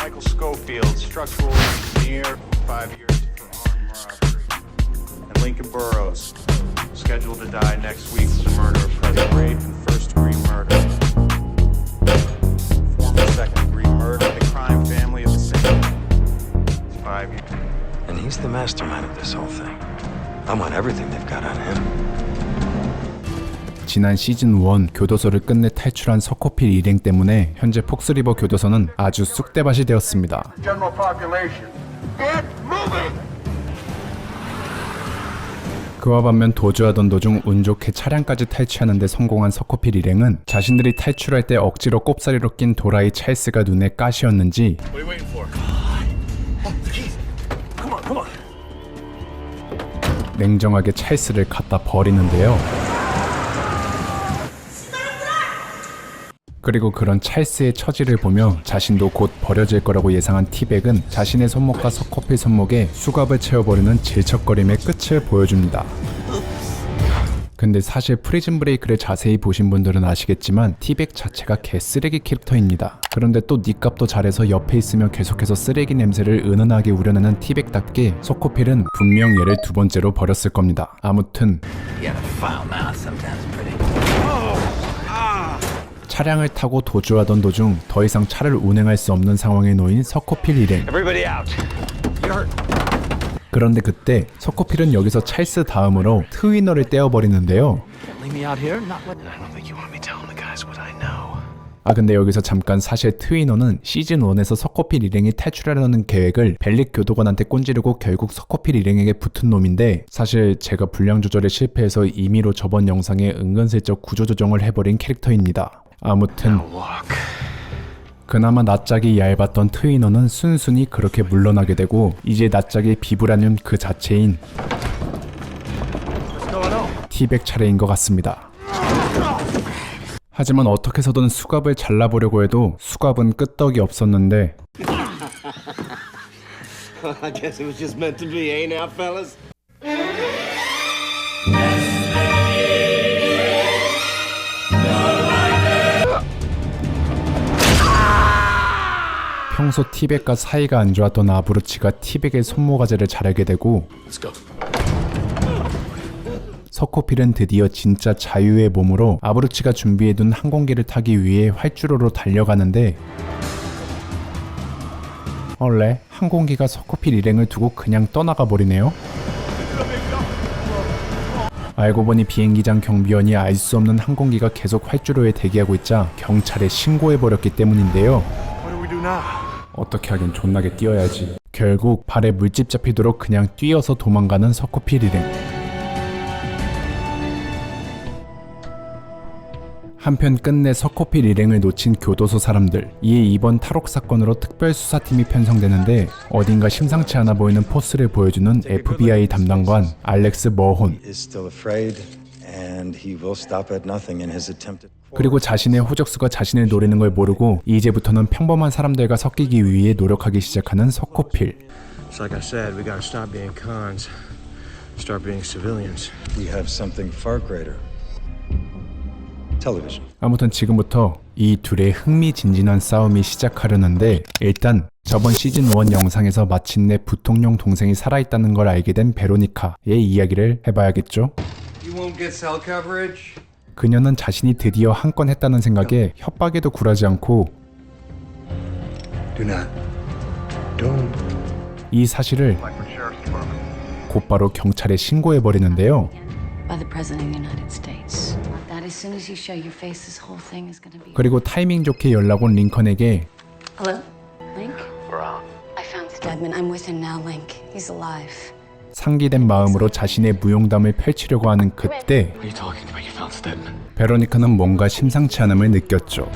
Michael Schofield, structural engineer, 5 years for armed robbery. And Lincoln Burrows, scheduled to die next week for the murder of President Rape and first-degree murder. Former second-degree murder in the crime family of the same. 5 years. And he's the mastermind of this whole thing. I want everything they've got on him. 지난 시즌 1 교도소를 끝내 탈출한 서코필 일행 때문에 현재 폭스리버 교도소는 아주 쑥대밭이 되었습니다. 그와 반면 도주하던 도중 운 좋게 차량까지 탈취하는 데 성공한 서코필 일행은 자신들이 탈출할 때 억지로 꼽사리로 낀 도라이 찰스가 눈에 가시였는지 냉정하게 찰스를 갖다 버리는데요. 그리고 그런 찰스의 처지를 보며 자신도 곧 버려질 거라고 예상한 티백은 자신의 손목과 서코필 손목에 수갑을 채워버리는 질척거림의 끝을 보여줍니다. 근데 사실 프리즌 브레이크를 자세히 보신 분들은 아시겠지만 티백 자체가 개쓰레기 캐릭터입니다. 그런데 또 니값도 잘해서 옆에 있으며 계속해서 쓰레기 냄새를 은은하게 우려내는 티백답게 서코필은 분명 얘를 두 번째로 버렸을 겁니다. 아무튼 차량을 타고 도주하던 도중 더 이상 차를 운행할 수 없는 상황에 놓인 서코필 일행. 그런데 그때 서코필은 여기서 찰스 다음으로 트위너를 떼어버리는데요. 근데 여기서 잠깐 사실 트위너는 시즌 1에서 서코필 일행이 탈출하려는 계획을 벨릭 교도관한테 꼰지르고 결국 서코필 일행에게 붙은 놈인데 사실 제가 분량 조절에 실패해서 임의로 저번 영상에 은근슬쩍 구조조정을 해버린 캐릭터입니다. 아무튼 그나마 낯짝이 얇았던 트위너는 순순히 그렇게 물러나게 되고 이제 낯짝의 비브라늄 그 자체인 티백 차례인 것 같습니다. 하지만 어떻게 해서든 수갑을 잘라보려고 해도 수갑은 끄떡이 없었는데 I guess it was just meant to be, eh now, fellas? 평소 티백과 사이가 안 좋았던 아브루치가 티백의 손모가지를 자르게 되고 서코필은 드디어 진짜 자유의 몸으로 아브루치가 준비해둔 항공기를 타기 위해 활주로로 달려가는데 원래 항공기가 서코필 일행을 두고 그냥 떠나가 버리네요. 알고 보니 비행기장 경비원이 알 수 없는 항공기가 계속 활주로에 대기하고 있자 경찰에 신고해버렸기 때문인데요. 어떻게 하긴 존나게 뛰어야지. 결국 발에 물집 잡히도록 그냥 뛰어서 도망가는 서코필 일행. 한편 끝내 서코필 일행을 놓친 교도소 사람들. 이에 이번 탈옥 사건으로 특별수사팀이 편성되는데 어딘가 심상치 않아 보이는 포스를 보여주는 FBI 담당관 알렉스 머혼. 그리고 자신의 호적수가 자신을 노리는 걸 모르고 이제부터는 평범한 사람들과 섞이기 위해 노력하기 시작하는 서코필. Like I said, we gotta stop being cons, start being civilians. We have something far greater. Television. 아무튼 지금부터 이 둘의 흥미진진한 싸움이 시작하려는데 일단 저번 시즌 1 영상에서 마침내 부통령 동생이 살아있다는 걸 알게 된 베로니카의 이야기를 해봐야겠죠? You won't get cell coverage? 그녀는 자신이 드디어 한 건 했다는 생각에 협박에도 굴하지 않고 이 사실을 곧바로 경찰에 신고해버리는데요. 그리고 타이밍 좋게 연락 온 링컨에게 상기된 마음으로 자신의 무용담을 펼치려고 하는 그때 베로니카는 뭔가 심상치 않음을 느꼈죠.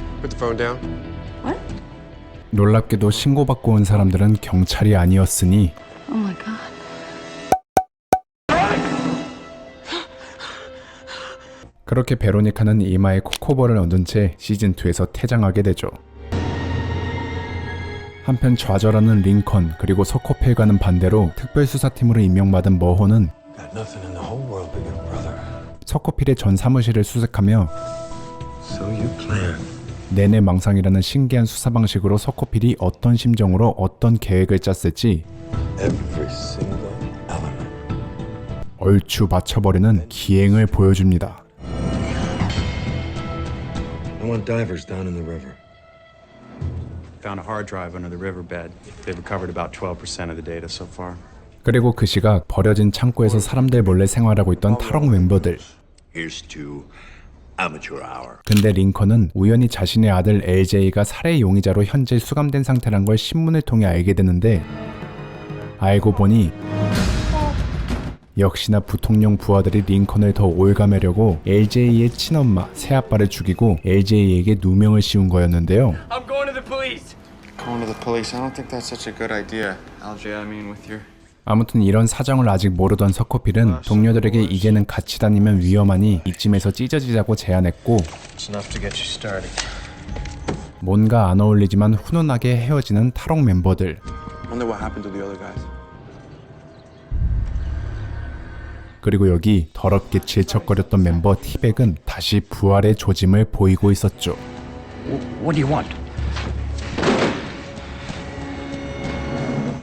놀랍게도 신고받고 온 사람들은 경찰이 아니었으니 그렇게 베로니카는 이마에 코코볼을 얻은 채 시즌2에서 퇴장하게 되죠. 한편 좌절하는 링컨 그리고 서코필과는 반대로 특별수사팀으로 임명받은 머혼은 서코필의 전 사무실을 수색하며 내내 망상이라는 신기한 수사 방식으로 서코필이 어떤 심정으로 어떤 계획을 짰을지 Every single element. 얼추 맞춰버리는 기행을 보여줍니다. I want divers down in the river. Found a hard drive under the riverbed. They've recovered about 12% of the data so far. 그리고 그 시각 버려진 창고에서 사람들 몰래 생활하고 있던 탈옥 멤버들. Here's to amateur hour. 근데 링컨은 우연히 자신의 아들 LJ가 살해 용의자로 현재 수감된 상태란 걸 신문을 통해 알게 되는데 알고 보니 역시나 부통령 부하들이 링컨을 더 올가매려고 LJ의 친엄마, 새아빠를 죽이고 LJ에게 누명을 씌운 거였는데요. I'm going to the police. Going to the police. I don't think that's such a good idea. LJ, I mean, with your 아무튼 이런 사정을 아직 모르던 서코필은 동료들에게 이제는 같이 다니면 위험하니 이쯤에서 찢어지자고 제안했고 It's enough to get you started. 뭔가 안 어울리지만 훈훈하게 헤어지는 탈옥 멤버들. Wonder what happened to the other guys. 그리고 여기 더럽게 질척거렸던 멤버 티백은 다시 부활의 조짐을 보이고 있었죠. What do you want?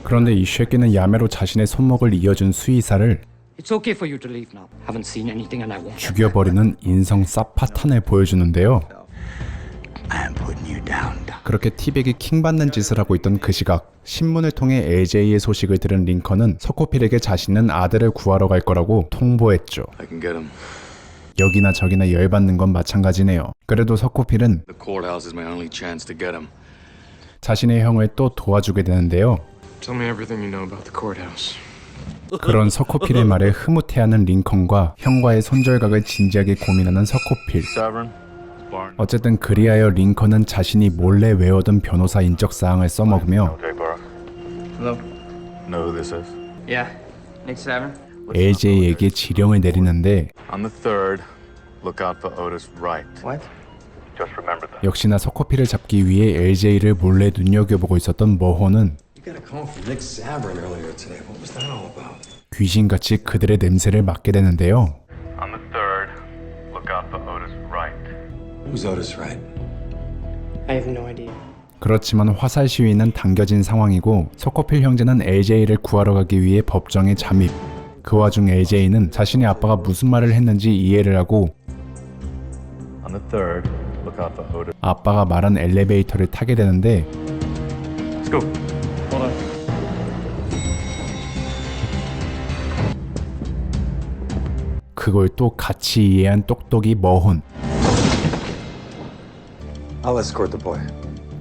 그런데 이 쉐끼는 야매로 자신의 손목을 이어준 수의사를 It's okay for you to leave now. Haven't seen anything and I won't. 죽여버리는 인성 쌉파탄을 보여주는데요. I'm putting you down. 그렇게 티백이 킹받는 짓을 하고 있던 그 시각 신문을 통해 LJ의 소식을 들은 링컨은 서코필에게 자신은 아들을 구하러 갈 거라고 통보했죠. I can get him. 여기나 저기나 열받는 건 마찬가지네요. 그래도 서코필은 The courthouse is my only chance to get him. 자신의 형을 또 도와주게 되는데요. Tell me everything you know about the courthouse. 그런 서코필의 말에 흐뭇해하는 링컨과 형과의 손절각을 진지하게 고민하는 서코필. 어쨌든 그리하여 링컨은 자신이 몰래 외워둔 변호사 인적 사항을 써먹으며 Hello. Know who this is? Yeah. Nick Savin. LJ에게 지령을 내리는데 On the 3rd, look out for Otis Wright. What? Just remember that. 역시나 서코필을 잡기 위해 LJ를 몰래 눈여겨보고 있었던 머혼은 You got a call from Nick Savrin earlier today. What was that all about? 귀신같이 그들의 냄새를 맡게 되는데요. On the 3rd, look out for Otis Wright. Who's Otis Wright? I have no idea. 그렇지만 화살 시위는 당겨진 상황이고 서코필 형제는 LJ를 구하러 가기 위해 법정에 잠입. 그 와중 LJ는 자신의 아빠가 무슨 말을 했는지 이해를 하고 On the 3rd, look out for Otis. 아빠가 말한 엘리베이터를 타게 되는데 Let's go. Hold on. 그걸 또 같이 이해한 똑똑이 머혼. I'll escort the boy.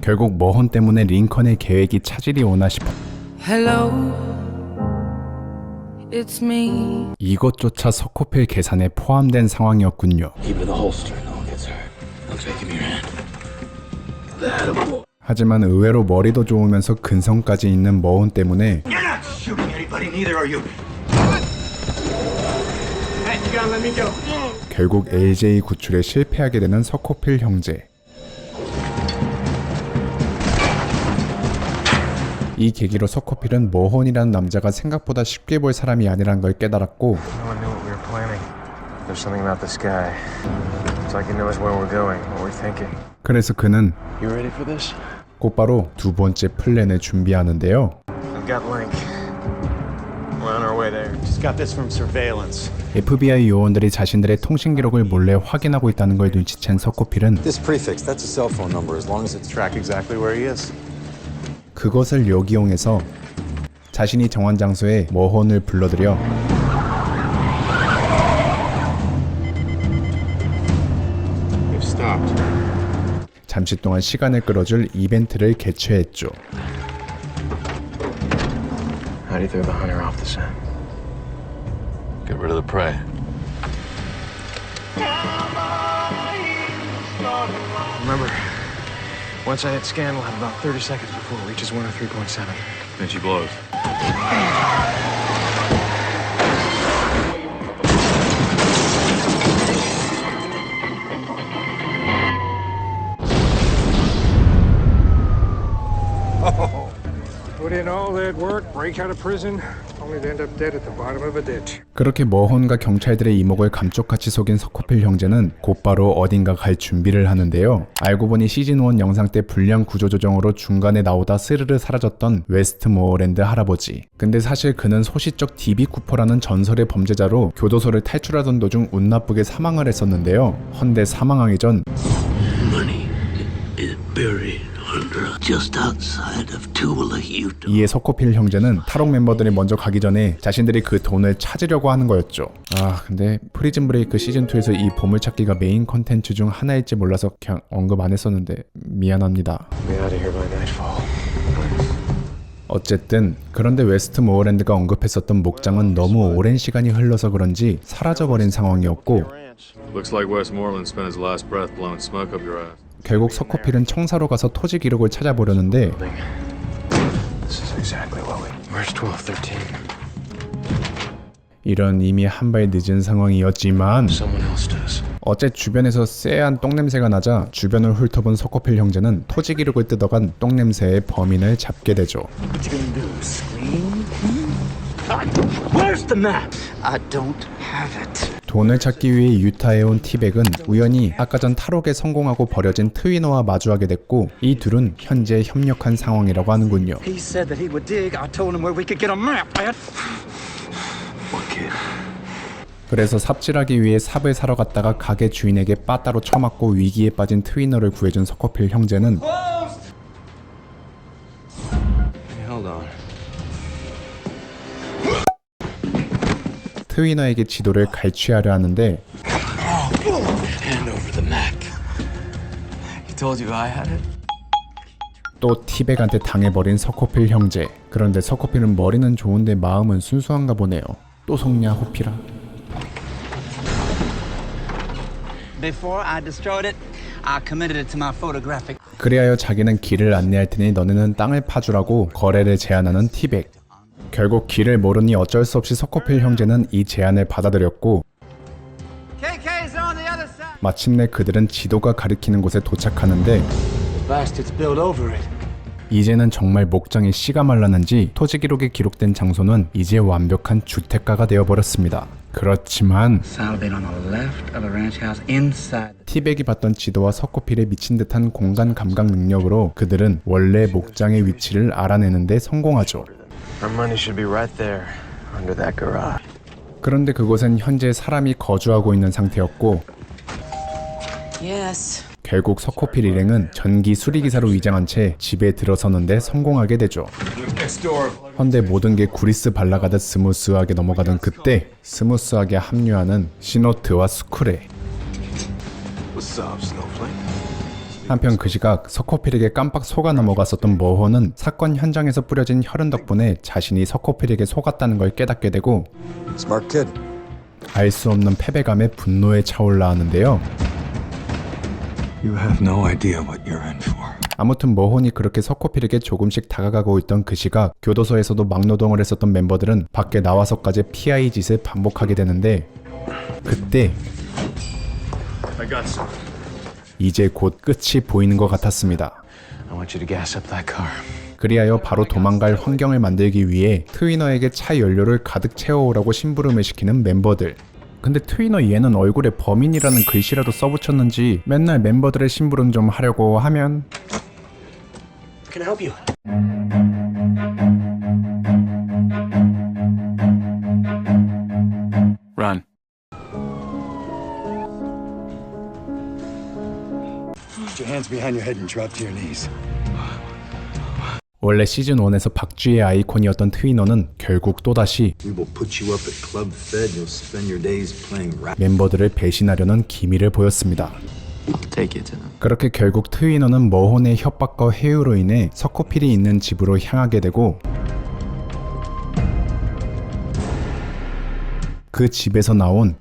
결국 머혼 때문에 링컨의 계획이 차질이 오나 싶어 Hello, it's me. 이것조차 서코필 계산에 포함된 상황이었군요. Keep it in the holster. No one gets hurt. I'll take him your hand. 하지만 의외로 머리도 좋으면서 근성까지 있는 머혼 때문에 You're not shooting anybody, neither are you. Hey, you gotta let me go. 결국 LJ 구출에 실패하게 되는 서코필 형제. 이 계기로 서코필은 머혼이라는 남자가 생각보다 쉽게 볼 사람이 아니란 걸 깨달았고 No one knew what we were planning. There's something about this guy. It's like he knows where we're going, what we're thinking. 그래서 그는 You ready for this? 곧바로 두 번째 플랜을 준비하는데요. I've got Link. We're on our way there. Just got this from surveillance. FBI 요원들이 자신들의 통신 기록을 몰래 확인하고 있다는 걸 눈치챈 서코필은 This prefix, that's a cell phone number as long as it's Track exactly where he is. 그것을 역이용해서 자신이 정한 장소에 머혼을 불러들여 We've stopped. 잠시 동안 시간을 끌어줄 이벤트를 개최했죠. How do you throw the hunter off the scent? Get rid of the prey. Remember, once I hit scan, we'll have about 30 seconds before it reaches 103.7. Then she blows. Put in all that work, break out of prison, only to end up dead at the bottom of a ditch. 그렇게 머혼과 경찰들의 이목을 감쪽같이 속인 서코필 형제는 곧바로 어딘가 갈 준비를 하는데요. 알고 보니 시즌1 영상 때 불량 구조조정으로 중간에 나오다 스르르 사라졌던 웨스트모어랜드 할아버지. 근데 사실 그는 소시적 D.B. 쿠퍼라는 전설의 범죄자로 교도소를 탈출하던 도중 운 나쁘게 사망을 했었는데요. 헌데 사망하기 전 이에 서코필 형제는 탈옥 멤버들이 먼저 가기 전에 자신들이 그 돈을 찾으려고 하는 거였죠. 근데 프리즌 브레이크 시즌2에서 이 보물찾기가 메인 컨텐츠 중 하나일지 몰라서 그냥 언급 안 했었는데 미안합니다. Be out of here by nightfall. 어쨌든 그런데 웨스트모어랜드가 언급했었던 목장은 너무 오랜 시간이 흘러서 그런지 사라져버린 상황이었고 Looks like Westmoreland spent his last breath blowing smoke up your ass. 결국 서코필은 청사로 가서 토지 기록을 찾아보려는데 This is exactly what we. Where's 1213? 이런 이미 한 발 늦은 상황이었지만 Someone else does. 어째 주변에서 쎄한 똥냄새가 나자 주변을 훑어본 서코필 형제는 토지 기록을 뜯어간 똥냄새의 범인을 잡게 되죠. What you gonna do? Scream? Where's the map? I don't have it. 돈을 찾기 위해 유타에 온 티백은 우연히 아까 전 탈옥에 성공하고 버려진 트위너와 마주하게 됐고 이 둘은 현재 협력한 상황이라고 하는군요. He said that he would dig. I told him where we could get a map, man. What kid? 그래서 삽질하기 위해 삽을 사러 갔다가 가게 주인에게 빠따로 쳐맞고 위기에 빠진 트위너를 구해준 서코필 형제는 Hold on. 트위너에게 지도를 갈취하려 하는데 Hand over the map. He told you I had it? 또 티백한테 당해버린 서코필 형제. 그런데 서코필은 머리는 좋은데 마음은 순수한가 보네요. 또 속냐 호피라. Before I destroyed it, I committed it to my photographic. 그리하여 자기는 길을 안내할 테니 너네는 땅을 파주라고 거래를 제안하는 티백. 결국 길을 모르니 어쩔 수 없이 서코필 형제는 이 제안을 받아들였고 KK's on the other side. 마침내 그들은 지도가 가리키는 곳에 도착하는데 Bastards built over it. 이제는 정말 목장에 씨가 말랐는지 토지 기록에 기록된 장소는 이제 완벽한 주택가가 되어버렸습니다. 그렇지만 Salvate on the left of a ranch house inside. 티백이 봤던 지도와 서코필의 미친 듯한 공간 감각 능력으로 그들은 원래 목장의 위치를 알아내는데 성공하죠. Our money should be right there, under that garage. 그런데 그곳엔 현재 사람이 거주하고 있는 상태였고 Yes. 결국 서코필 일행은 전기 수리기사로 위장한 채 집에 들어서는데 성공하게 되죠. 헌데 모든 게 구리스 발라가듯 스무스하게 넘어가던 그때 스무스하게 합류하는 시노트와 스쿠레. What's up, Snowflake? 한편 그 시각 서코필에게 깜빡 속아 넘어갔었던 머호는 사건 현장에서 뿌려진 혈흔 덕분에 자신이 서코필에게 속았다는 걸 깨닫게 되고 Smart kid. 알 수 없는 패배감에 분노에 차올라 하는데요. You have no idea what you're in for. 아무튼 머혼이 그렇게 서코필에게 조금씩 다가가고 있던 그 시각 교도소에서도 막노동을 했었던 멤버들은 밖에 나와서까지 PI 짓을 반복하게 되는데 그때 I got some. 이제 곧 끝이 보이는 것 같았습니다. I want you to gas up that car. 그리하여 바로 도망갈 환경을 만들기 위해 트위너에게 차 연료를 가득 채워오라고 심부름을 시키는 멤버들. 근데 트위너 얘는 얼굴에 범인이라는 글씨라도 써붙였는지 맨날 멤버들의 심부름 좀 하려고 하면 Can I help you? Run. Put your hands behind your head and drop to your knees. 원래 시즌1에서 박쥐의 아이콘이었던 트위너는 결국 또다시 We will put you up at Club Fed. You'll spend your days playing rap. 멤버들을 배신하려는 기미를 보였습니다. Take it to them. 그렇게 결국 트위너는 머혼의 협박과 회유로 인해 서코필이 있는 집으로 향하게 되고 그 집에서 나온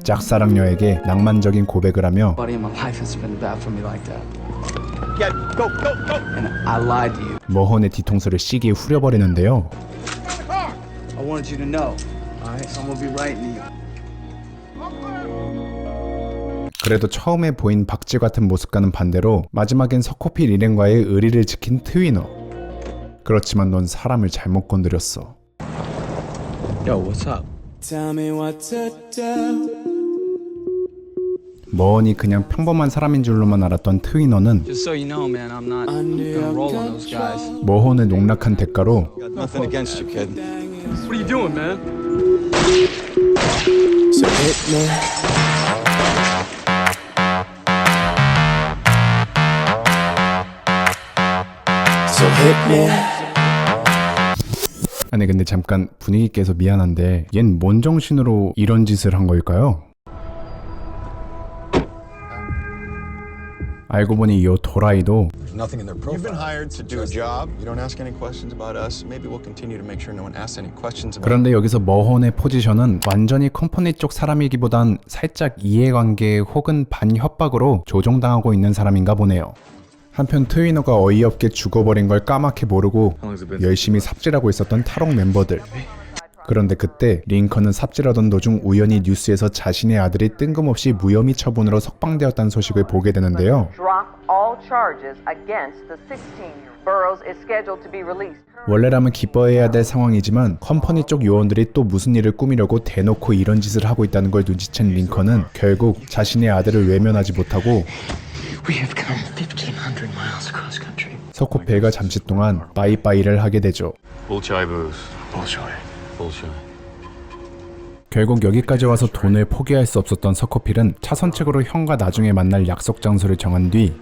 짝사랑녀에게 낭만적인 고백을 하며 Nobody in my life has been bad for me like that. Yeah, go, go, go. And I lied to you. 머혼의 뒤통수를 시기에 후려버리는데요. I wanted you to know. All right, so I'm gonna be writing to you. 그래도 처음에 보인 박쥐 같은 모습과는 반대로 마지막엔 서코필 일행과의 의리를 지킨 트위너. 그렇지만 넌 사람을 잘못 건드렸어. Yo, what's up? 머언이 그냥 평범한 사람인 줄로만 알았던 트위너는 Just so you know, man, I'm not gonna roll on those guys. 머헌을 농락한 대가로 Nothing against you, kid. What are you doing, man? 아니 근데 잠깐 분위기 깨서 미안한데 얜 뭔 정신으로 이런 짓을 한 걸까요? 알고 보니 이 도라이도 Nothing in their profile. You've been hired to do a job. You don't ask any questions about us. Maybe we'll continue to make sure no one asks any questions about. 그런데 여기서 머헌의 포지션은 완전히 컴퍼니 쪽 사람이기보단 살짝 이해관계 혹은 반협박으로 조종당하고 있는 사람인가 보네요. 한편 트위너가 어이없게 죽어버린 걸 까맣게 모르고 열심히 삽질하고 있었던 탈옥 멤버들. 그런데 그때 링컨은 삽질하던 도중 우연히 뉴스에서 자신의 아들이 뜬금없이 무혐의 처분으로 석방되었다는 소식을 보게 되는데요. 원래라면 기뻐해야 될 상황이지만 컴퍼니 쪽 요원들이 또 무슨 일을 꾸미려고 대놓고 이런 짓을 하고 있다는 걸 눈치챈 링컨은 결국 자신의 아들을 외면하지 못하고 서코필과 잠시 동안 빠이빠이를 하게 되죠. 결국 여기까지 와서 돈을 포기할 수 없었던 서코필은 차선책으로 형과 나중에 만날 약속 장소를 정한 뒤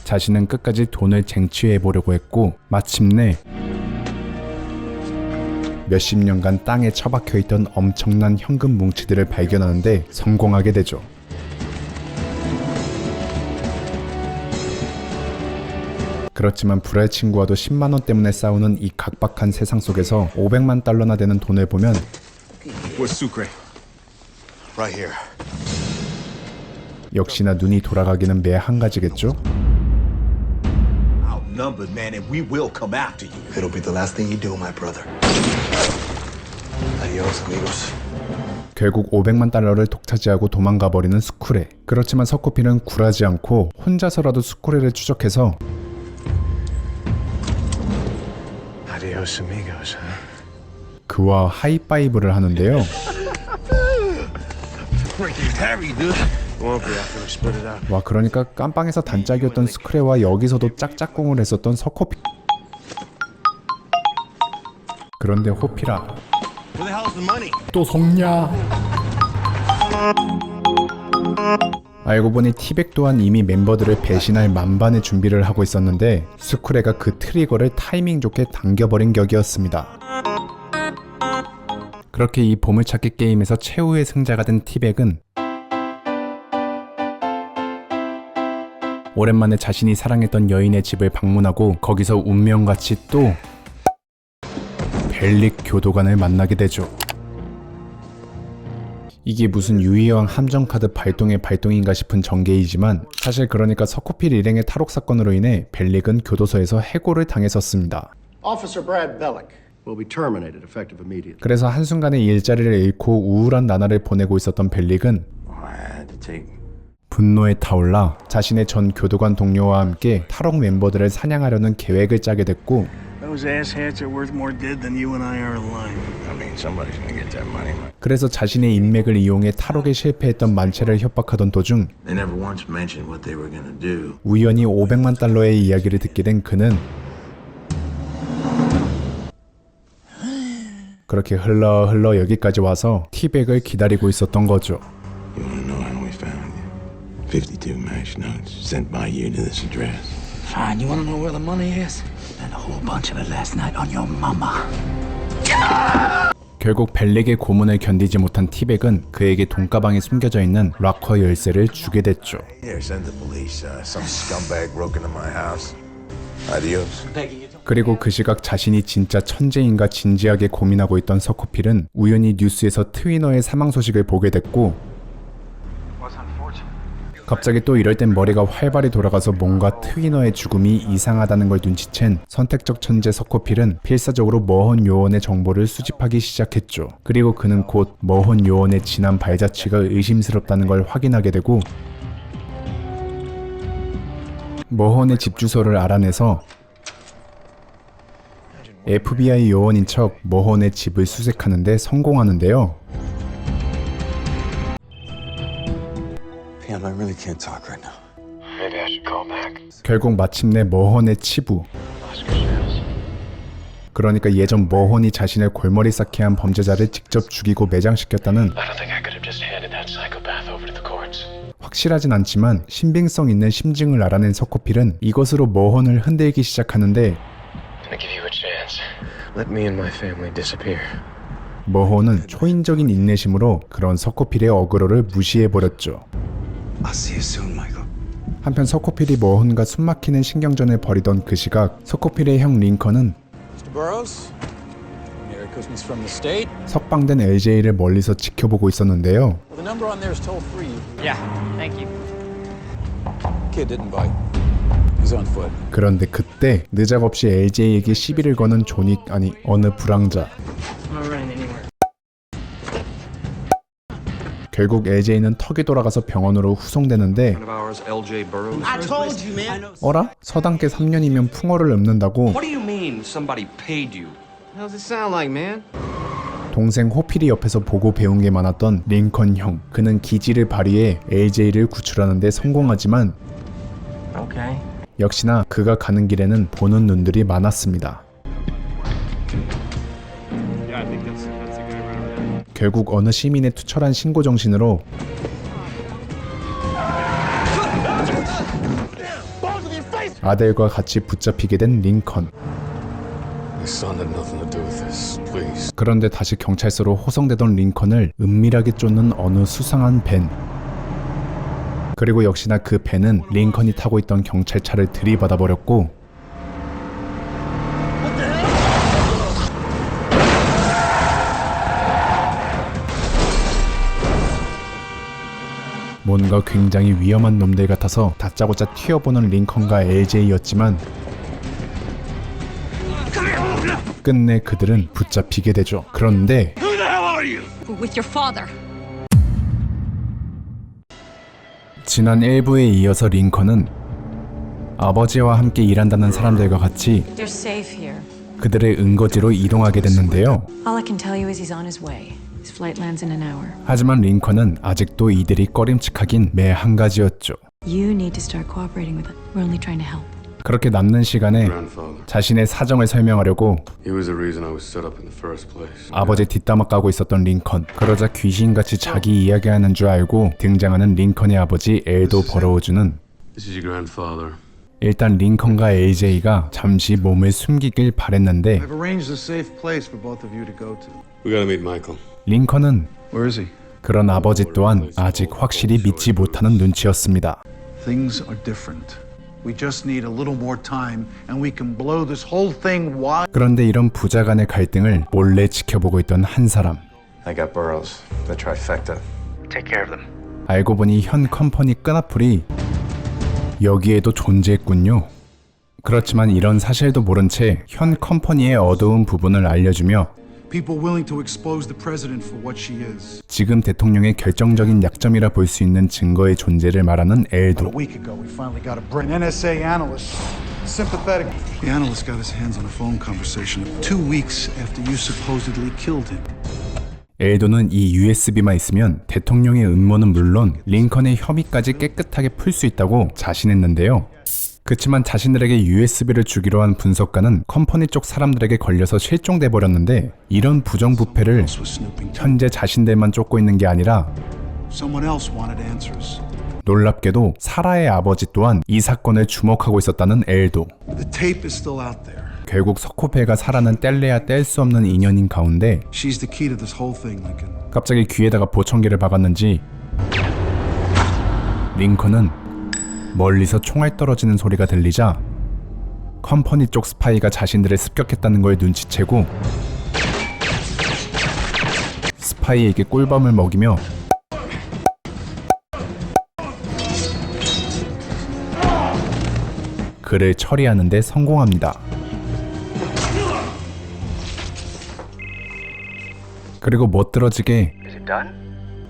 자신은 끝까지 돈을 쟁취해보려고 했고 마침내 몇십 년간 땅에 처박혀있던 엄청난 현금 뭉치들을 발견하는데 성공하게 되죠. 그렇지만 불알 친구와도 10만원 때문에 싸우는 이 각박한 세상 속에서 500만 달러나 되는 돈을 보면 Where's Sucre? Right here. 역시나 눈이 돌아가기는 매 한 가지겠죠? Outnumbered, man, and we will come after you. It'll be the last thing you do, my brother. Adios, amigos. 결국 500만 달러를 독차지하고 도망가버리는 스쿠레. 그렇지만 서코필은 굴하지 않고 혼자서라도 스쿠레를 추적해서 Adios, amigos, huh? 그와 하이파이브를 하는데요. 와, 그러니까 깜빵에서 단짝이었던 스크레와 여기서도 짝짝꿍을 했었던 서코필. 그런데 호피라 또 속냐? 알고 보니 티백 또한 이미 멤버들을 배신할 만반의 준비를 하고 있었는데 스쿠레가 그 트리거를 타이밍 좋게 당겨버린 격이었습니다. 그렇게 이 보물찾기 게임에서 최후의 승자가 된 티백은 오랜만에 자신이 사랑했던 여인의 집을 방문하고 거기서 운명같이 또 벨릭 교도관을 만나게 되죠. 이게 무슨 유희왕 함정카드 발동의 발동인가 싶은 전개이지만 사실 그러니까 서코필 일행의 탈옥 사건으로 인해 벨릭은 교도소에서 해고를 당했었습니다. 그래서 한순간에 일자리를 잃고 우울한 나날을 보내고 있었던 벨릭은 분노에 타올라 자신의 전 교도관 동료와 함께 탈옥 멤버들을 사냥하려는 계획을 짜게 됐고 그래서 자신의 인맥을 이용해 탈옥에 실패했던 만체를 협박하던 도중 우연히 500만 달러의 이야기를 듣게 된 그는 그렇게 흘러 여기까지 와서 티백을 기다리고 있었던 거죠. 52 match notes sent by you to this address. Fine, you wanna know where the money is? Spent a whole bunch of it last night on your mama. 결국 벨릭의 고문을 견디지 못한 티백은 그에게 돈가방에 숨겨져 있는 락커 열쇠를 주게 됐죠. Here, send the police. Some scumbag broke into my house. Adios. 그리고 그 시각 자신이 진짜 천재인가 진지하게 고민하고 있던 서코필은 우연히 뉴스에서 트위너의 사망 소식을 보게 됐고 갑자기 또 이럴 땐 머리가 활발히 돌아가서 뭔가 트위너의 죽음이 이상하다는 걸 눈치챈 선택적 천재 서코필은 필사적으로 머헌 요원의 정보를 수집하기 시작했죠. 그리고 그는 곧 머헌 요원의 지난 발자취가 의심스럽다는 걸 확인하게 되고 머헌의 집 주소를 알아내서 FBI 요원인 척 머헌의 집을 수색하는데 성공하는데요. Pam, I really can't talk right now. Maybe I should call back. 결국 마침내 머헌의 치부, 그러니까 예전 머헌이 자신을 골머리 쌓게 한 범죄자를 직접 죽이고 매장시켰다는 확실하진 않지만 신빙성 있는 심증을 알아낸 서코필은 이것으로 머헌을 흔들기 시작하는데 Let me and my family disappear. 머헌은 초인적인 인내심으로 그런 서코필의 어그로를 무시해버렸죠. I'll see you soon, Michael. 한편 서코필이 머헌과 숨막히는 신경전을 벌이던 그 시각 서코필의 형 링컨은 Mr. Burroughs, Merry Christmas from the state. 석방된 LJ를 멀리서 지켜보고 있었는데요. Well, the number on there is toll free. Yeah, thank you. Kid didn't bite. He's on foot. 그런데 그때 느작없이 LJ에게 시비를 거는 조닉 아니 어느 불황자. I'm not running anywhere. 결국 LJ는 턱이 돌아가서 병원으로 후송되는데 I told you, man. 어라? 서당계 3년이면 풍어를 읊는다고 What do you mean somebody paid you? How's it sound like, man? 동생 호필이 옆에서 보고 배운 게 많았던 링컨 형. 그는 기지를 발휘해 LJ를 구출하는 데 성공하지만 Okay. 역시나 그가 가는 길에는 보는 눈들이 많았습니다. 결국 어느 시민의 투철한 신고 정신으로 아델과 같이 붙잡히게 된 링컨. 그런데 다시 경찰서로 호송되던 링컨을 은밀하게 쫓는 어느 수상한 밴. 그리고 역시나 그 밴은 링컨이 타고 있던 경찰차를 들이받아버렸고 뭔가 굉장히 위험한 놈들 같아서 다짜고짜 튀어보는 링컨과 LJ였지만 끝내 그들은 붙잡히게 되죠. 그런데 With your father. 지난 1부에 이어서 링컨은 아버지와 함께 일한다는 사람들과 같이 You're safe here. 그들의 은거지로 이동하게 됐는데요. All I can tell you is he's on his way. His flight lands in an hour. 하지만 링컨은 아직도 이들이 꺼림칙하긴 매 한 가지였죠. You need to start cooperating with it. We're only trying to help. 그렇게 남는 시간에 자신의 사정을 설명하려고 아버지 뒷담화 까고 있었던 링컨. 그러자 귀신같이 자기 이야기하는 줄 알고 등장하는 링컨의 아버지 엘도 버로우즈는 일단 링컨과 LJ가 잠시 몸을 숨기길 바랬는데 링컨은 그런 아버지 또한 아직 확실히 믿지 못하는 눈치였습니다. Things are different. We just need a little more time and we can blow this whole thing wide. 그런데 이런 부자 간의 갈등을 몰래 지켜보고 있던 한 사람. I got Burroughs, the trifecta. Take care of them. 알고 보니 현 컴퍼니 끈앞풀이 여기에도 존재했군요. 그렇지만 이런 사실도 모른 채 현 컴퍼니의 어두운 부분을 알려주며 People willing to expose the president for what she is. 지금 대통령의 결정적인 약점이라 볼 수 있는 증거의 존재를 말하는 엘도. A week ago, we finally got an NSA analyst, sympathetic. The analyst got his hands on a phone conversation 2 weeks after you supposedly killed him. 엘도는 이 USB만 있으면 대통령의 음모는 물론 링컨의 혐의까지 깨끗하게 풀 수 있다고 자신했는데요. 그치만 자신들에게 USB를 주기로 한 분석가는 컴퍼니 쪽 사람들에게 걸려서 실종돼 버렸는데 이런 부정부패를 현재 자신들만 쫓고 있는 게 아니라 놀랍게도 사라의 아버지 또한 이 사건을 주목하고 있었다는 엘도. 결국 서코펠과 사라는 뗄래야 뗄 수 없는 인연인 가운데 갑자기 귀에다가 보청기를 박았는지 링컨은 멀리서 총알 떨어지는 소리가 들리자 컴퍼니 쪽 스파이가 자신들을 습격했다는 걸 눈치채고 스파이에게 꿀밤을 먹이며 그를 처리하는 데 성공합니다. 그리고 멋들어지게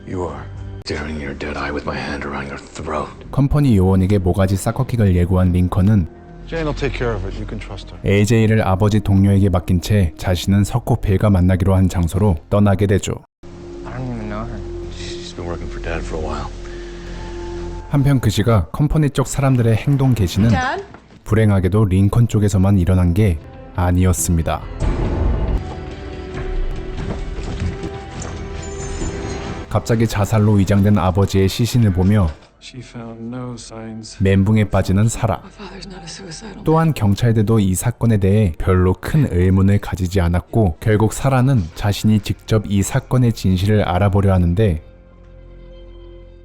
You are staring your dead eye with my hand around your throat. 컴퍼니 요원에게 모가지 사커킥을 예고한 링컨은 Jane will take care of it. You can trust her. AJ를 아버지 동료에게 맡긴 채 자신은 서코필과 만나기로 한 장소로 떠나게 되죠. I don't even know her. She's been working for Dad for a while. 한편 그 시각 컴퍼니 쪽 사람들의 행동 개시는 불행하게도 링컨 쪽에서만 일어난 게 아니었습니다. 갑자기 자살로 위장된 아버지의 시신을 보며 멘붕에 빠지는 사라. 또한 경찰들도 이 사건에 대해 별로 큰 의문을 가지지 않았고 결국 사라는 자신이 직접 이 사건의 진실을 알아보려 하는데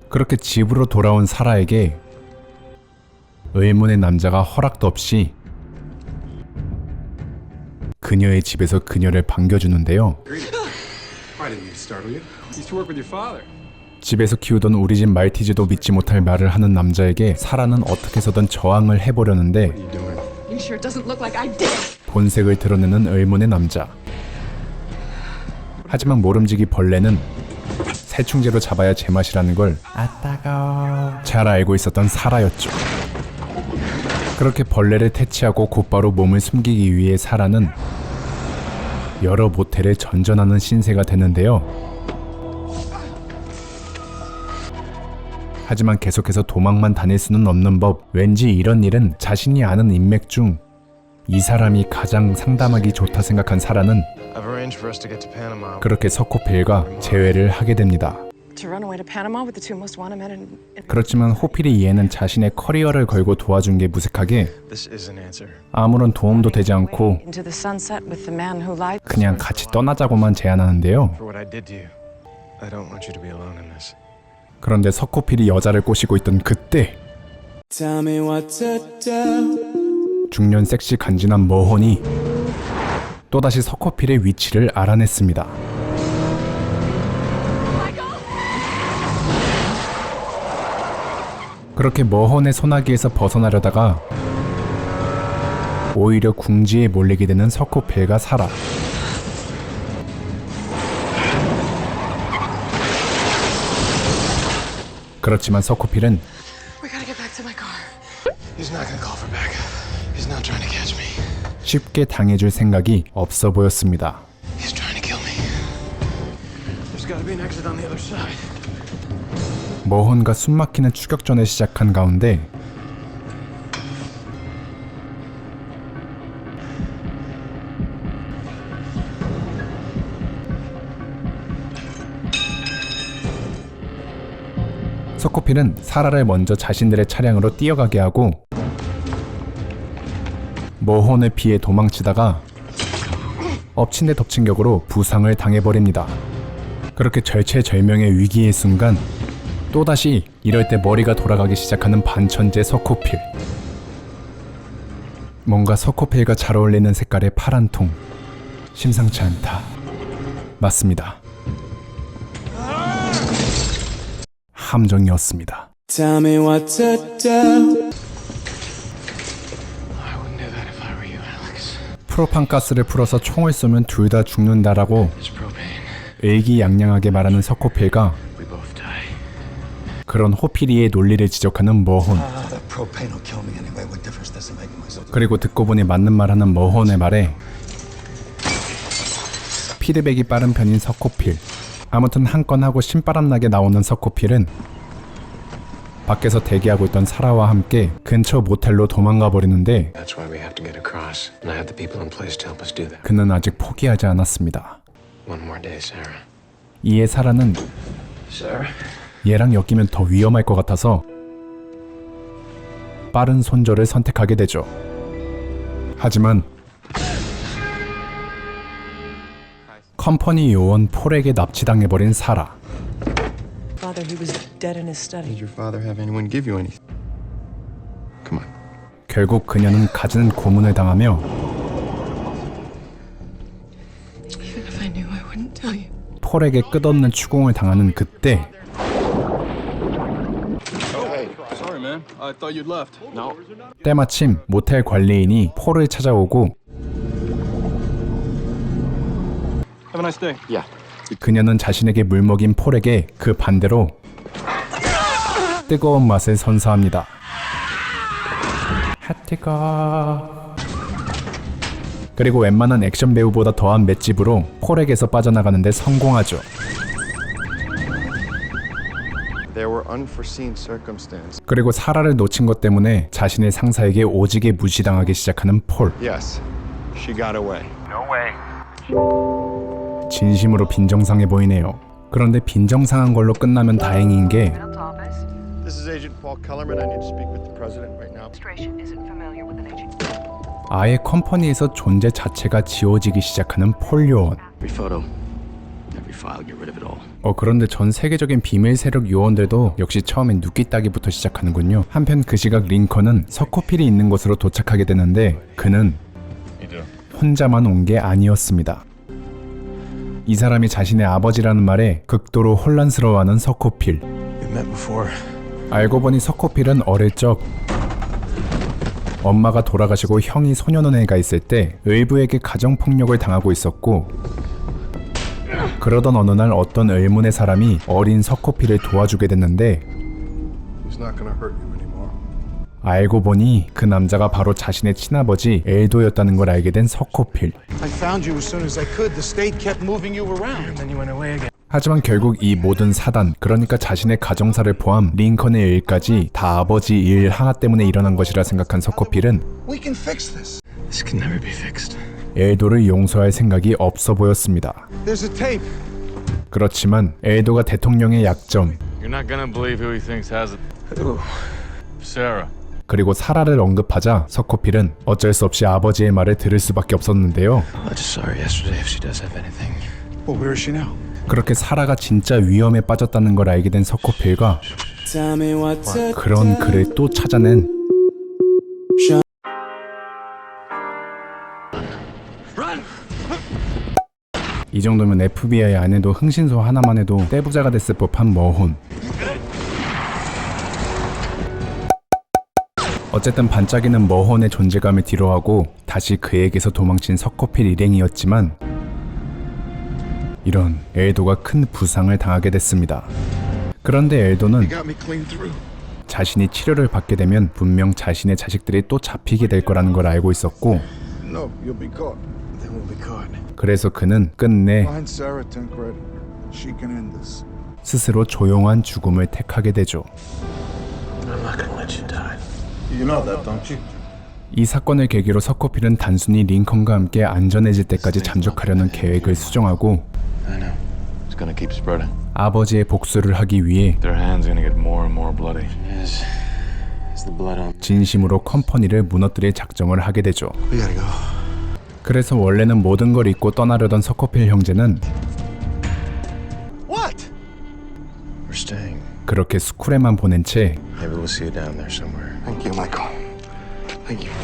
그렇게 집으로 돌아온 사라에게 의문의 남자가 허락도 없이 그녀의 집에서 그녀를 반겨주는데요. 집에서 키우던 우리 집 말티즈도 믿지 못할 말을 하는 남자에게 사라는 어떻게 해서든 저항을 해보려는데 본색을 드러내는 의문의 남자. 하지만 모름지기 벌레는 살충제로 잡아야 제맛이라는 걸 잘 알고 있었던 사라였죠. 그렇게 벌레를 퇴치하고 곧바로 몸을 숨기기 위해 사라는 여러 모텔에 전전하는 신세가 되는데요. 하지만 계속해서 도망만 다닐 수는 없는 법. 왠지 이런 일은 자신이 아는 인맥 중 이 사람이 가장 상담하기 좋다 생각한 사라는 I've arranged for us to get to Panama. 그렇게 서코필과 재회를 하게 됩니다. 그렇지만 호필이 이해는 자신의 커리어를 걸고 도와준 게 무색하게 This is an answer. 아무런 도움도 되지 않고 그냥 같이 떠나자고만 제안하는데요. For what I did to you. I don't want you to be alone in this. 그런데 서코필이 여자를 꼬시고 있던 그때 중년 섹시 간지난 머혼이 또다시 서코필의 위치를 알아냈습니다. 그렇게 머혼의 소나기에서 벗어나려다가 오히려 궁지에 몰리게 되는 서코필과 사라. 그렇지만 서코필은 쉽게 당해줄 생각이 없어 보였습니다. 머혼과 숨막히는 추격전을 시작한 가운데 서코필은 사라를 먼저 자신들의 차량으로 뛰어가게 하고 머혼을 피해 도망치다가 엎친 데 덮친 격으로 부상을 당해버립니다. 그렇게 절체절명의 위기의 순간 또다시 이럴 때 머리가 돌아가기 시작하는 반천재 서코필. 뭔가 서코필과 잘 어울리는 색깔의 파란 통. 심상치 않다. 맞습니다. 함정이었습니다. 프로판 가스를 풀어서 총을 쏘면 둘 다 죽는다라고 의기양양하게 말하는 서코필과 그런 호피리의 논리를 지적하는 머혼. 그리고 듣고 보니 맞는 말하는 머혼의 말에 피드백이 빠른 편인 서코필. 아무튼 한 건 하고 신바람나게 나오는 서코필은 밖에서 대기하고 있던 사라와 함께 근처 모텔로 도망가 버리는데 그는 아직 포기하지 않았습니다. 이에 사라는 얘랑 엮이면 더 위험할 것 같아서 빠른 손절을 선택하게 되죠. 하지만 컴퍼니 요원 폴에게 납치당해버린 사라. 결국 그녀는 갖은 고문을 당하며 폴에게 끝없는 추궁을 당하는 그때 Sorry, man. I thought you'd left. No. 때마침 모텔 관리인이 폴을 찾아오고 Have a nice day. Yeah. 그녀는 자신에게 물먹인 폴에게 그 반대로 뜨거운 맛을 선사합니다. 핫뜨거. 그리고 웬만한 액션 배우보다 더한 맷집으로 폴에게서 빠져나가는데 성공하죠. There were unforeseen circumstances. 그리고 사라를 놓친 것 때문에 자신의 상사에게 오지게 무시당하기 시작하는 폴. Yes, she got away. 진심으로 빈정상해 보이네요. 그런데 빈정상한 걸로 끝나면 다행인 게 This is Agent Paul Kellerman. I need to speak with the president right now. 아예 컴퍼니에서 존재 자체가 지워지기 시작하는 폴 요원. Every photo, every file, get rid of it all. 그런데 전 세계적인 비밀 세력 요원들도 역시 처음엔 눕기 따기부터 시작하는군요. 한편 그 시각 링컨은 서코필이 있는 곳으로 도착하게 되는데 그는 혼자만 온 게 아니었습니다. 이 사람이 자신의 아버지라는 말에 극도로 혼란스러워하는 서코필. We met before. 알고 보니 서코필은 어릴 적 엄마가 돌아가시고 형이 소년원에 있을 때 의부에게 가정폭력을 당하고 있었고, 그러던 어느 날 어떤 의문의 사람이 어린 서코필을 도와주게 됐는데 He's not gonna hurt you anymore. 알고 보니 그 남자가 바로 자신의 친아버지 엘도였다는 걸 알게 된 서코필. I found you as soon as I could. The state kept moving you around. And then you went away again. 하지만 결국 이 모든 사단, 그러니까 자신의 가정사를 포함 링컨의 일까지 다 아버지 일 하나 때문에 일어난 것이라 생각한 서코필은 We can fix this. This can never be fixed. 엘도를 용서할 생각이 없어 보였습니다. There's a tape. 그렇지만 엘도가 대통령의 약점, You're not gonna believe who he thinks has it. Ooh. Sarah. 그리고 사라를 언급하자 서코필은 어쩔 수 없이 아버지의 말을 들을 수밖에 없었는데요. I just saw her yesterday. If she does have anything. Well, where is she now? 그렇게 사라가 진짜 위험에 빠졌다는 걸 알게 된 서코필과 그런 글을 또 찾아낸 이 정도면 FBI 안에도 흥신소 하나만 해도 떼부자가 됐을 법한 머혼. 어쨌든 반짝이는 머혼의 존재감을 뒤로하고 다시 그에게서 도망친 서코필 일행이었지만 이런 엘도가 큰 부상을 당하게 됐습니다. 그런데 엘도는 Got me clean through. 자신이 치료를 받게 되면 분명 자신의 자식들이 또 잡히게 될 거라는 걸 알고 있었고, No, you'll be caught. Then we'll be caught. 그래서 그는 끝내 Find Sarah Tancred. She can end this. 스스로 조용한 죽음을 택하게 되죠. I'm not gonna let you die. You know that, don't you? 이 사건을 계기로 서코필은 단순히 링컨과 함께 안전해질 때까지 잠적하려는 계획을 수정하고 I know. It's gonna keep spreading. 아버지의 복수를 하기 위해 Their hands gonna get more and more bloody. Is the blood on? 진심으로 컴퍼니를 무너뜨릴 작정을 하게 되죠. We gotta go. 그래서 원래는 모든 걸 잊고 떠나려던 서코필 형제는 What? We're staying. 그렇게 스쿨에만 보낸 채 Maybe we'll see you down there somewhere. Thank you, Michael. Thank you.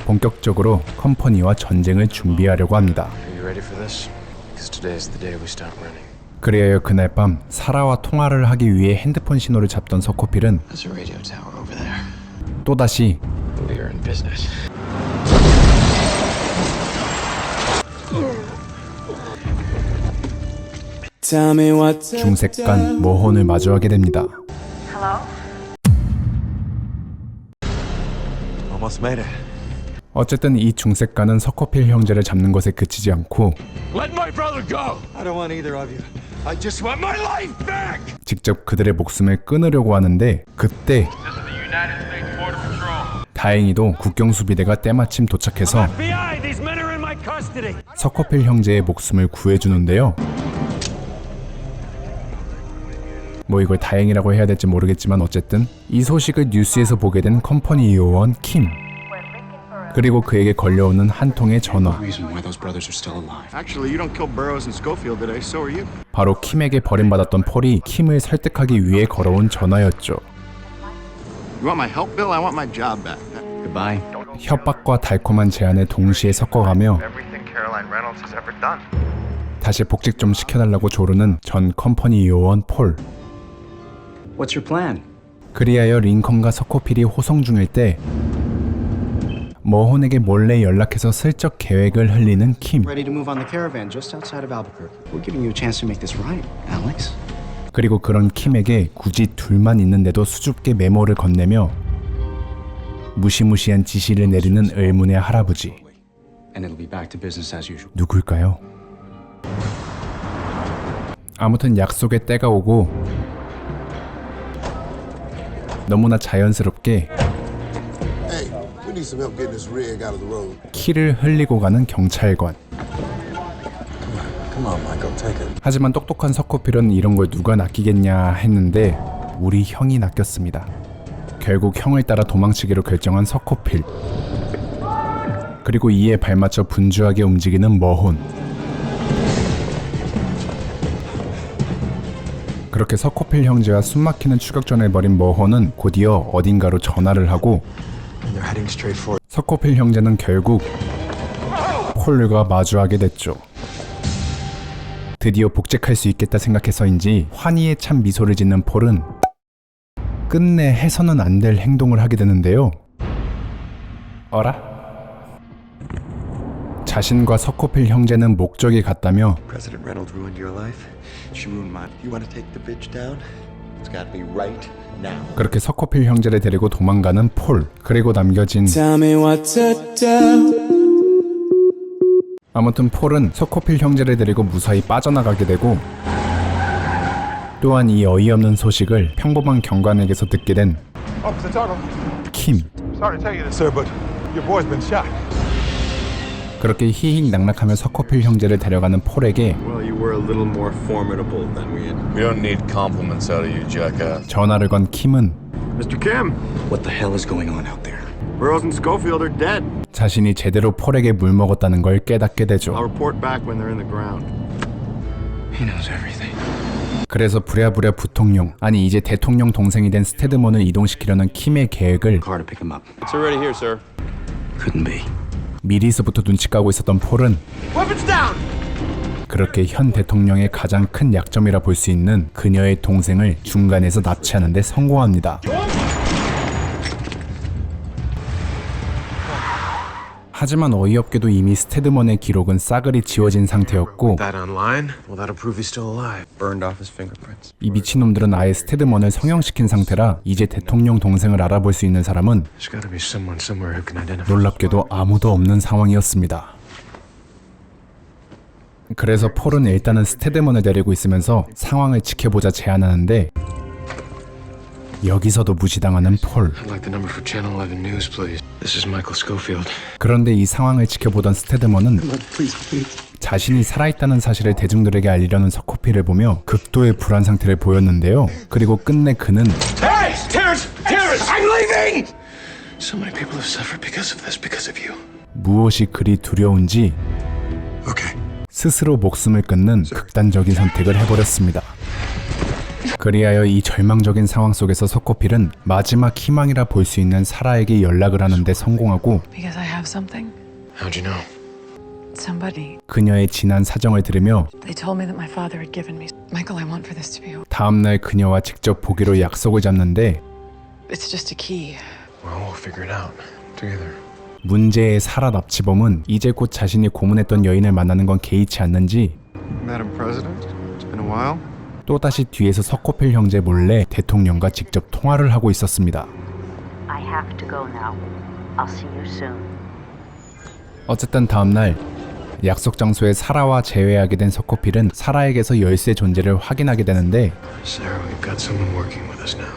본격적으로 컴퍼니와 전쟁을 준비하려고 합니다. Are you ready for this? Because today is the day we stop running. 그리하여 그날 밤 사라와 통화를 하기 위해 핸드폰 신호를 잡던 서코필은 There's a radio tower over there. 또다시 We're in business. 중색간 머혼을 마주하게 됩니다. Almost made it. 어쨌든 이 중색간은 서코필 형제를 잡는 것에 그치지 않고 Let my brother go! I don't want either of you. I just want my life back. 직접 그들의 목숨을 끊으려고 하는데 그때 This is the United States Border Patrol. 다행히도 국경수비대가 때마침 도착해서 FBI, these men are in my custody. 서코필 형제의 목숨을 구해주는데요. 뭐 이걸 다행이라고 해야 될지 모르겠지만 어쨌든 이 소식을 뉴스에서 보게 된 컴퍼니 요원 킴, 그리고 그에게 걸려오는 한 통의 전화. Actually, you don't kill Burroughs and Schofield today. So are you. 바로 킴에게 버림받았던 폴이 킴을 설득하기 위해 걸어온 전화였죠. You want my help, Bill? I want my job back. Goodbye. 협박과 달콤한 제안을 동시에 섞어가며 Everything Caroline Reynolds has ever done. 다시 복직 좀 시켜달라고 조르는 전 컴퍼니 요원 폴. What's your plan? 그리하여 링컨과 서코필이 호송 중일 때 머혼에게 몰래 연락해서 슬쩍 계획을 흘리는 킴. Ready to move on the caravan just outside of Albuquerque. We're giving you a chance to make this right, Alex. 그리고 그런 킴에게 굳이 둘만 있는데도 수줍게 메모를 건네며 무시무시한 지시를 내리는 의문의 할아버지. And it'll be back to business as usual. 누굴까요? 아무튼 약속의 때가 오고 너무나 자연스럽게 We need some help getting this rig out of the road. 키를 흘리고 가는 경찰관. Come on, Michael, take it. 하지만 똑똑한 서코필은 이런 걸 누가 낚이겠냐 했는데 우리 형이 낚였습니다. 결국 형을 따라 도망치기로 결정한 서코필. 그리고 이에 발맞춰 분주하게 움직이는 머혼. 그렇게 서코필 형제와 숨막히는 추격전을 벌인 머혼은 곧이어 어딘가로 전화를 하고 They're heading straight for it. 서코필 형제는 결국 폴과 마주하게 됐죠. 드디어 복직할 수 있겠다 생각해서인지 환희에 찬 미소를 짓는 폴은 끝내 해서는 안 될 행동을 하게 되는데요. 어라? 자신과 서코필 형제는 목적이 같다며 President Reynolds ruined your life. She ruined mine. You want to take the bitch down? It's got to be right now. 그렇게 서코필 형제를 데리고 도망가는 폴. 그리고 남겨진 아무튼 폴은 서코필 형제를 데리고 무사히 빠져나가게 되고 또한 이 어이없는 소식을 평범한 경관에게서 듣게 된 킴. Sorry to tell you this, sir, but your boy's been shot. 그렇게 희희낙락하며 서코필 형제를 데려가는 폴에게 Well, you were a little more formidable than we had. We don't need compliments out of you, jackass. 전화를 건 킴은 Mr. Kim, What the hell is going on out there? Burroughs and Schofield are dead. 자신이 제대로 폴에게 물먹었다는 걸 깨닫게 I'll 되죠. report back when they're in the ground. He knows everything. 그래서 부랴부랴 부통령, 아니 이제 대통령 동생이 된 스테드먼을 이동시키려는 킴의 계획을 Car to pick him up. It's already here, sir. Couldn't be. 미리서부터 눈치 까고 있었던 폴은 그렇게 현 대통령의 가장 큰 약점이라 볼 수 있는 그녀의 동생을 중간에서 납치하는 데 성공합니다. 하지만 어이없게도 이미 스테드먼의 기록은 싸그리 지워진 상태였고 That online? Well, that'll prove he's still alive. Burned off his fingerprints. 이 미친놈들은 아예 스테드먼을 성형시킨 상태라 이제 대통령 동생을 알아볼 수 있는 사람은 There's got to be someone somewhere who can identify. 놀랍게도 아무도 없는 상황이었습니다. 그래서 폴은 일단은 스테드먼을 데리고 있으면서 상황을 지켜보자 제안하는데 여기서도 무시당하는 폴. I'd like the number for Channel 11 News, please. This is Michael Schofield. 그런데 이 상황을 지켜보던 스테드먼은 자신이 살아있다는 사실을 대중들에게 알리려는 서코필을 보며 극도의 불안 상태를 보였는데요. 그리고 끝내 그는 I'm leaving! So many people have suffered because of this, because of you. 무엇이 그리 두려운지 스스로 목숨을 끊는 극단적인 선택을 해버렸습니다. 그리하여 이 절망적인 상황 속에서 서코필은 마지막 희망이라 볼 수 있는 사라에게 연락을 하는데 성공하고 Because I have something. How'd you know? Somebody. 그녀의 지난 사정을 들으며 They told me that my father had given me. Michael, I want for this to be over. 다음날 그녀와 직접 보기로 약속을 잡는데 It's just a key. Well, we'll figure it out together. 문제의 사라 납치범은 이제 곧 자신이 고문했던 여인을 만나는 건 개의치 않는지 Madam President, it's been a while. 또다시 뒤에서 서코필 형제 몰래 대통령과 직접 통화를 하고 있었습니다. I have to go now. I'll see you soon. 어쨌든 다음날 약속 장소에 사라와 재회하게 된 서코필은 사라에게서 열쇠 존재를 확인하게 되는데 Sarah, we've got someone working with us now.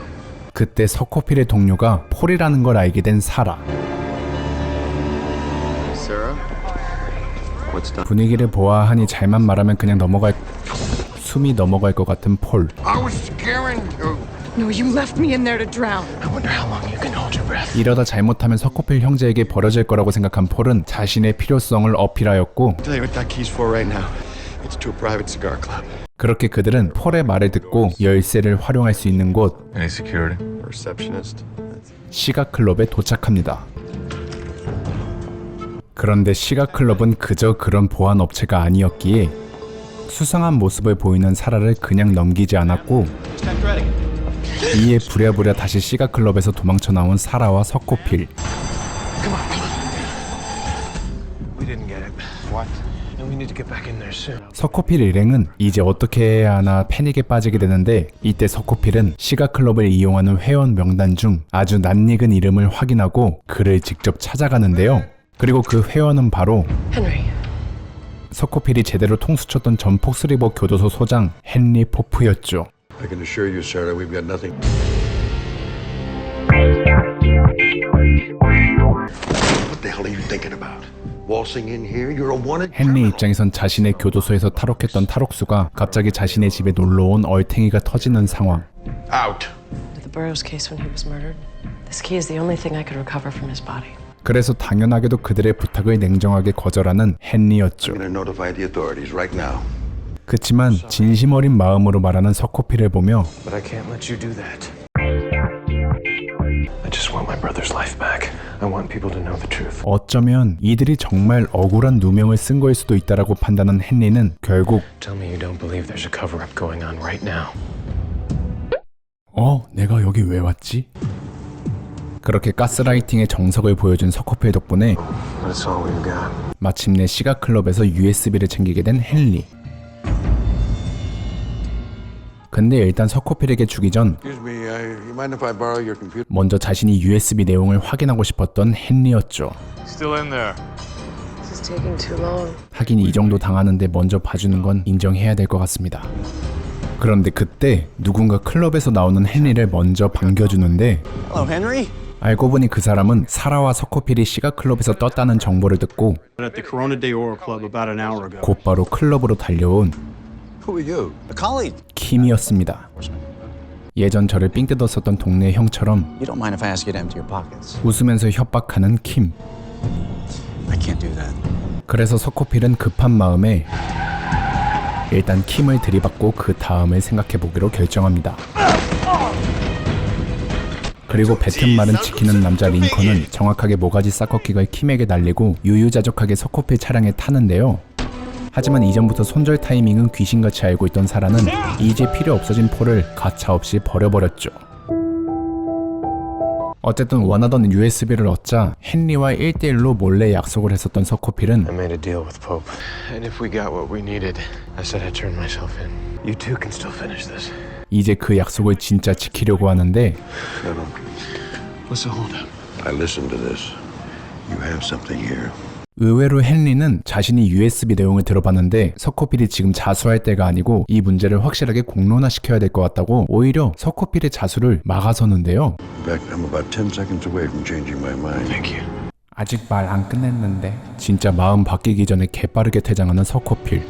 그때 서코필의 동료가 폴이라는 걸 알게 된 사라. Sarah? What's done? 분위기를 보아하니 잘만 말하면 그냥 숨이 넘어갈 것 같은 폴. I was scaring you. No, you left me in there to drown. I wonder how long you can hold your breath. 이러다 잘못하면 서코필 형제에게 벌어질 거라고 생각한 폴은 자신의 필요성을 어필하였고 I'll tell you what that key's for right now. It's to a private cigar club. 그렇게 그들은 폴의 말을 듣고 열쇠를 활용할 수 있는 곳 Any security? Receptionist. 시가클럽에 도착합니다. 그런데 시가클럽은 그저 그런 보안 업체가 아니었기에 수상한 모습을 보이는 사라를 그냥 넘기지 않았고 이에 부랴부랴 다시 시가클럽에서 도망쳐 나온 사라와 서코필. We didn't get it. What? And we need to get back in there soon. 서코필 일행은 이제 어떻게 해야 하나 패닉에 빠지게 되는데, 이때 서코필은 시가클럽을 이용하는 회원 명단 중 아주 낯익은 이름을 확인하고 그를 직접 찾아가는데요. 그리고 그 회원은 바로 서코필이 제대로 통수쳤던 전 폭스리버 교도소 소장 헨리 포프였죠. I can assure you, Sarah, we've got nothing. What the hell are you thinking about? Waltzing in here? You're a wanted 헨리 입장에선 자신의 교도소에서 탈옥했던 탈옥수가 갑자기 자신의 집에 놀러온 얼탱이가 터지는 상황. out. The Burroughs case when he was murdered. This key is the only thing I could recover from his body. 그래서 당연하게도 그들의 부탁을 냉정하게 거절하는 헨리였죠. I'm gonna notify the authorities right now. 그치만 진심 어린 마음으로 말하는 서코필을 보며 But I can't let you do that. I just want my brother's life back. I want people to know the truth. 어쩌면 이들이 정말 억울한 누명을 쓴 거일 수도 있다라고 판단한 헨리는 결국 Tell me you don't believe there's a cover-up going on right now. 내가 여기 왜 왔지? 그렇게 가스라이팅의 정석을 보여준 서코필 덕분에 That's all we've got. 마침내 시가클럽에서 USB를 챙기게 된 헨리. 근데 일단 서코필에게 주기 전 Excuse me, you mind if I borrow your computer? 먼저 자신이 USB 내용을 확인하고 싶었던 헨리였죠. Still in there. This is taking too long. 하긴 이 정도 당하는데 먼저 봐주는 건 인정해야 될 것 같습니다. 그런데 그때 누군가 클럽에서 나오는 헨리를 먼저 반겨주는데 Hello, Henry. 알고 보니 그 사람은 사라와 서코필이 시가클럽에서 떴다는 정보를 듣고 At the Corona de Oro Club about an hour ago. 곧바로 클럽으로 달려온 Who are you? A colleague. 킴이었습니다. 예전 저를 삥 뜯었었던 동네 형처럼 You don't mind if I ask you to empty your pockets? 웃으면서 협박하는 킴. I can't do that. 그래서 서코필은 급한 마음에 일단 킴을 들이받고 그 다음을 생각해보기로 결정합니다. 그리고 뱉은 말은 지키는 남자 링컨은 정확하게 모가지 싹꺾기가 킴에게 날리고 유유자적하게 서코필 차량에 타는데요. 하지만 이전부터 손절 타이밍은 귀신같이 알고 있던 사라는 이제 필요 없어진 폴을 가차없이 버려버렸죠. 어쨌든 원하던 USB를 얻자 헨리와 1대1로 몰래 약속을 했었던 서코필은 I made a deal with Pope. And if we got what we needed, I said I'd turn myself in. You two can still finish this. 이제 그 약속을 진짜 지키려고 하는데 What's the holdup? I listened to this. You have something here. 의외로 헨리는 자신이 USB 내용을 들어봤는데 서코필이 지금 자수할 때가 아니고 이 문제를 확실하게 공론화시켜야 될 것 같다고 오히려 서코필의 자수를 막아서는데요. In fact, I'm about 10 seconds away from changing my mind. Thank you. 아직 말 안 끝냈는데 진짜 마음 바뀌기 전에 개빠르게 퇴장하는 서코필.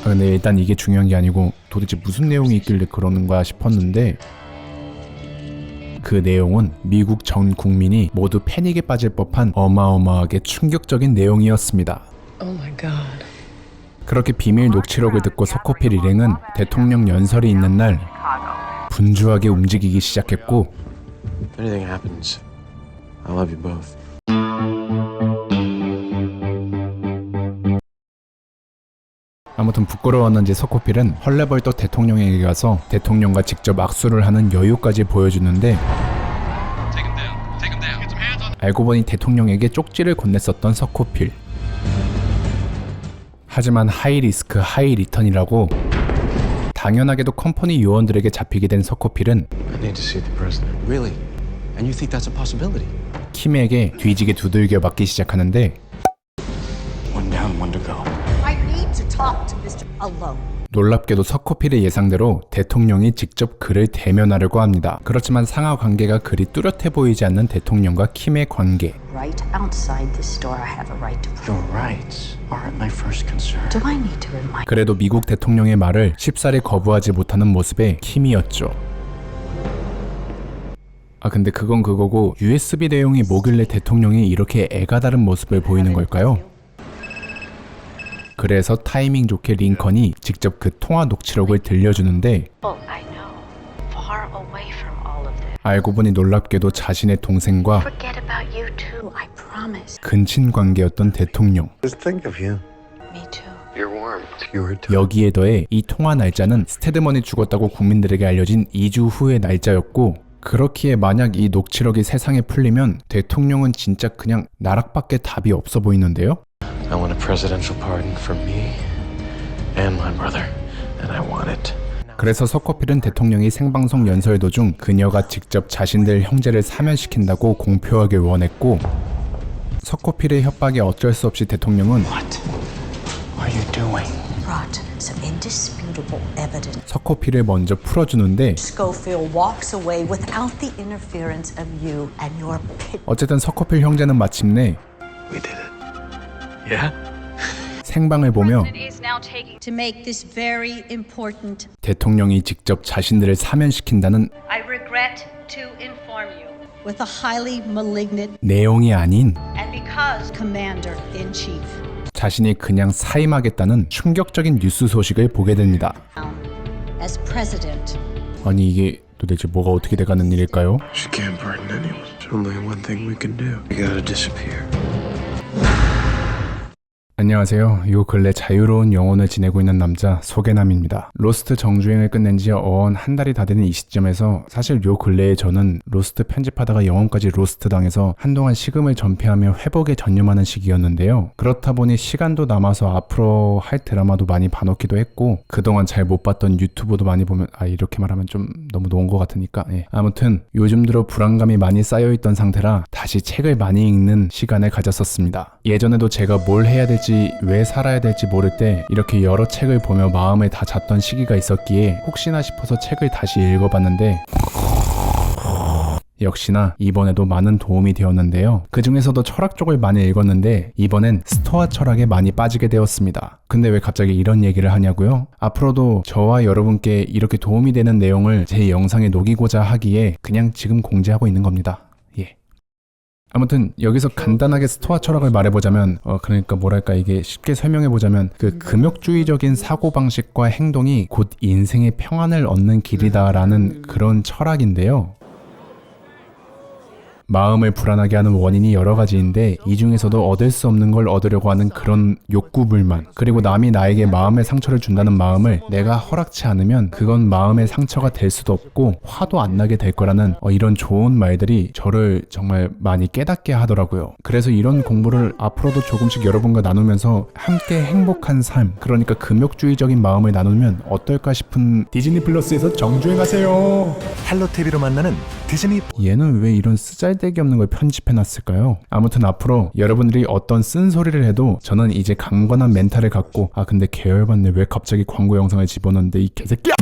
근데 일단 이게 중요한 게 아니고 도대체 무슨 내용이 있길래 그러는 거야 싶었는데 그 내용은 미국 전 국민이 모두 패닉에 빠질 법한 어마어마하게 충격적인 내용이었습니다. Oh my God. 그렇게 비밀 녹취록을 듣고 서코필 일행은 대통령 연설이 있는 날 분주하게 움직이기 시작했고 If anything happens, I love you both. 아무튼 부끄러웠는지 서코필은 헐레벌떡 대통령에게 가서 대통령과 직접 악수를 하는 여유까지 보여주는데 알고 보니 대통령에게 쪽지를 건넸었던 서코필. 하지만 하이 리스크 하이 리턴이라고 당연하게도 컴퍼니 요원들에게 잡히게 된 서코필은 I need to see the president. Really? And you think that's a possibility? 킴에게 뒤지게 두들겨 맞기 시작하는데 One down, one to go. I need to talk to Mr. alone. 놀랍게도 서코필의 예상대로 대통령이 직접 그를 대면하려고 합니다. 그렇지만 상하 관계가 그리 뚜렷해 보이지 않는 대통령과 킴의 관계. Right outside this door, I have a right to. Your rights aren't my first concern. Do I need to remind? 그래도 미국 대통령의 말을 쉽사리 거부하지 못하는 모습의 킴이었죠. 근데 그건 그거고 USB 내용이 뭐길래 대통령이 이렇게 애가 다른 모습을 보이는 걸까요? 그래서 타이밍 좋게 링컨이 직접 그 통화 녹취록을 들려주는데 I know. Far away from all of this. 알고 보니 놀랍게도 자신의 동생과 Forget about you too. I promise. 근친 관계였던 대통령. Just think of you. Me too. You're warm. 여기에 더해 이 통화 날짜는 스테드먼이 죽었다고 국민들에게 알려진 2주 후의 날짜였고, 그렇기에 만약 이 녹취록이 세상에 풀리면 대통령은 진짜 그냥 나락밖에 답이 없어 보이는데요? I want a presidential pardon for me and my brother, and I want it. 그래서 서커필은 대통령이 생방송 연설 도중 그녀가 직접 자신들 형제를 사면시킨다고 공표하길 원했고, 서커필의 협박에 어쩔 수 없이 대통령은 What are you doing? Brought some indisputable evidence. 서커필을 먼저 풀어주는데, Schofield walks away without the interference of you and your pit. 어쨌든 서커필 형제는 마침내 We did it. Yeah? 생방을 보며 to make this very important. 대통령이 직접 자신들을 사면시킨다는 I regret to inform you. With a highly malignant 내용이 아닌 and because Commander in Chief 자신이 그냥 사임하겠다는 충격적인 뉴스 소식을 보게 됩니다. as President. 아니 이게 도대체 뭐가 어떻게 돼가는 일일까요? She can't pardon anyone. There's only one thing we can do. We gotta disappear. 안녕하세요. 요 근래 자유로운 영혼을 지내고 있는 남자 소개남입니다. 로스트 정주행을 끝낸 지 한 달이 다 되는 이 시점에서 사실 요 근래에 저는 로스트 편집하다가 영혼까지 로스트 당해서 한동안 식음을 전폐하며 회복에 전념하는 시기였는데요. 그렇다 보니 시간도 남아서 앞으로 할 드라마도 많이 봐놓기도 했고, 그동안 잘 못 봤던 유튜브도 많이 보면, 이렇게 말하면 좀 너무 놓은 것 같으니까, 아무튼 요즘 들어 불안감이 많이 쌓여있던 상태라 다시 책을 많이 읽는 시간을 가졌었습니다. 예전에도 제가 뭘 해야 될지, 왜 살아야 될지 모를 때 이렇게 여러 책을 보며 마음을 다 잤던 시기가 있었기에 혹시나 싶어서 책을 다시 읽어봤는데, 역시나 이번에도 많은 도움이 되었는데요. 그 중에서도 철학 쪽을 많이 읽었는데 이번엔 스토아 철학에 많이 빠지게 되었습니다. 근데 왜 갑자기 이런 얘기를 하냐고요? 앞으로도 저와 여러분께 이렇게 도움이 되는 내용을 제 영상에 녹이고자 하기에 그냥 지금 공지하고 있는 겁니다. 아무튼 여기서 간단하게 스토아 철학을 말해보자면 그러니까 뭐랄까, 이게 쉽게 설명해보자면 그 금욕주의적인 사고방식과 행동이 곧 인생의 평안을 얻는 길이다라는 그런 철학인데요. 마음을 불안하게 하는 원인이 여러 가지인데 이 중에서도 얻을 수 없는 걸 얻으려고 하는 그런 욕구불만, 그리고 남이 나에게 마음의 상처를 준다는 마음을 내가 허락치 않으면 그건 마음의 상처가 될 수도 없고 화도 안 나게 될 거라는 이런 좋은 말들이 저를 정말 많이 깨닫게 하더라고요. 그래서 이런 공부를 앞으로도 조금씩 여러분과 나누면서 함께 행복한 삶, 그러니까 금욕주의적인 마음을 나누면 어떨까 싶은 디즈니 플러스에서 정주행하세요. 헬로 TV로 만나는 디즈니. 얘는 왜 이런 쓰잘데기 없는 걸 편집해놨을까요? 아무튼 앞으로 여러분들이 어떤 쓴소리를 해도 저는 이제 강건한 멘탈을 갖고, 근데 계열받네, 왜 갑자기 광고 영상을 집어넣는데 이 개새끼야!